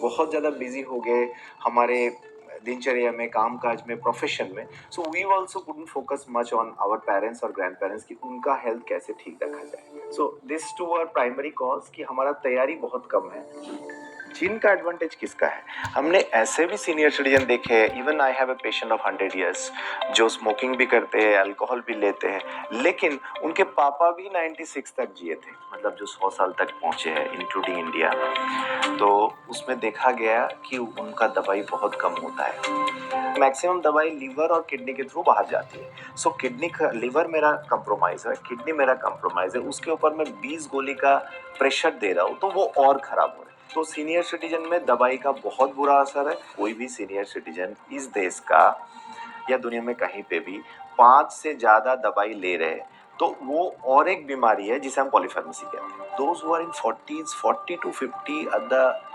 बहुत ज़्यादा बिजी हो गए हमारे दिनचर्या में, काम-काज में, प्रोफ़ेशन में। So we also couldn't focus much on our parents और ग्रैंड-पेरेंट्स कि उनका हेल्थ कैसे ठीक रखा जाए। So this two are primary cause कि हमारा तैयारी बहुत कम है। जिनका एडवांटेज किसका है? हमने ऐसे भी सीनियर सिटीजन देखे हैं, even I have a patient of 100 years जो स्मोकिंग भी करते हैं, अल्कोहल भी लेते हैं, लेकिन उनके पापा भी 96 तक जिए थे, मतलब जो 100 साल तक पहुंचे हैं इंक्लूडिंग इंडिया। तो उसमें देखा गया कि उनका दवाई बहुत कम होता है। मैक्सिमम दवाई लीवर और किडनी के थ्रू बाहर जाती है। सो किडनी का, लीवर मेरा कंप्रोमाइज है, किडनी मेरा कंप्रोमाइज है, उसके ऊपर मैं 20 गोली का प्रेशर दे रहा हूँ तो वो और खराब हो रहा है। तो सीनियर सिटीजन में दवाई का बहुत बुरा असर है। कोई भी सीनियर सिटीजन इस देश का या दुनिया में कहीं पे भी 5 से ज़्यादा दवाई ले रहे हैं तो वो और एक बीमारी है जिसे हम पॉलीफार्मेसी कहते हैं। Those who are in 40s 40 to 50 are the,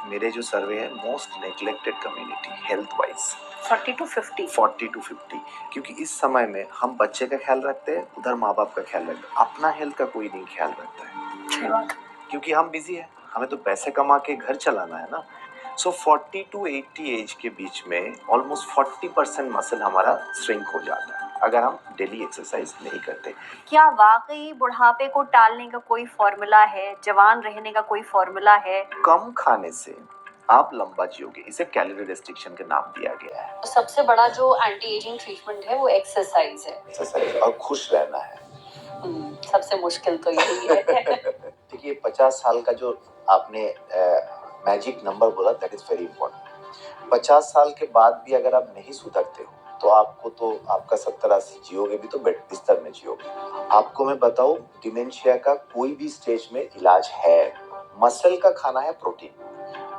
मेरे जो सर्वे है, most neglected community health wise. 40 to 50 क्योंकि इस समय में हम बच्चे का ख्याल रखते हैं, उधर माँ बाप का ख्याल रखते हैं, अपना हेल्थ का कोई नहीं ख्याल रखता है क्योंकि हम बिजी है, हमें तो पैसे कमा के घर चलाना है ना। सो 40 to 80 एज के बीच में ऑलमोस्ट 40% मसल हमारा श्रिंक हो जाता है अगर हम डेली एक्सरसाइज नहीं करते। क्या वाकई बुढ़ापे को टालने का कोई फॉर्मूला है? जवान रहने का कोई फॉर्मूला है? कम खाने से आप लंबा जियोगे, इसे कैलोरी रेस्ट्रिक्शन का नाम दिया गया है। सबसे बड़ा जो एंटी एजिंग ट्रीटमेंट है वो एक्सरसाइज है। एक्सरसाइज और खुश रहना है। सबसे मुश्किल तो यही है। देखिए 50 साल का जो आपने मैजिक नंबर बोला, दैट इज वेरी इंपॉर्टेंट। 50 साल के बाद भी अगर आप नहीं सुधरते हो तो आपको तो आपका 70-80 जियोगे भी तो बेड बिस्तर में जियोगे। आपको मैं बताऊं, डिमेंशिया का कोई भी स्टेज में इलाज है। मसल का खाना है प्रोटीन।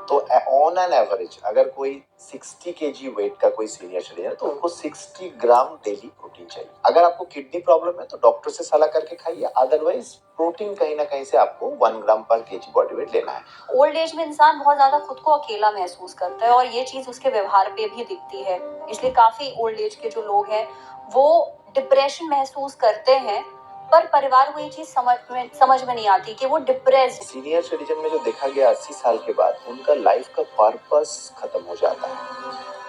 तो ऑन एन एवरेज अगर कोई 60 केजी वेट का कोई सीनियर सिटीजन है तो उनको 60 ग्राम डेली प्रोटीन चाहिए। अगर आपको किडनी प्रॉब्लम है तो डॉक्टर से सलाह करके खाइए, अदरवाइज प्रोटीन कहीं ना कहीं से आपको 1 ग्राम पर केजी बॉडी वेट लेना है। ओल्ड एज में इंसान बहुत ज्यादा खुद को अकेला महसूस करता है और ये चीज उसके व्यवहार पे भी दिखती है, इसलिए काफी ओल्ड एज के जो लोग हैं वो डिप्रेशन महसूस करते हैं, पर परिवार को ये चीज समझ में नहीं आती कि वो डिप्रेस्ड। सीनियर सिटीजन में जो देखा गया 80 साल के बाद उनका लाइफ का पर्पस खत्म हो जाता है,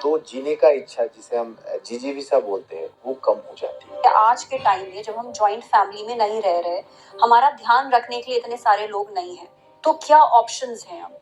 तो जीने का इच्छा, जिसे हम जिजीविसा बोलते हैं, वो कम हो जाती है। आज के टाइम में जब हम जॉइंट फैमिली में नहीं रह रहे, हमारा ध्यान रखने के लिए इतने सारे लोग नहीं हैं, तो क्या ऑप्शंस हैं अब?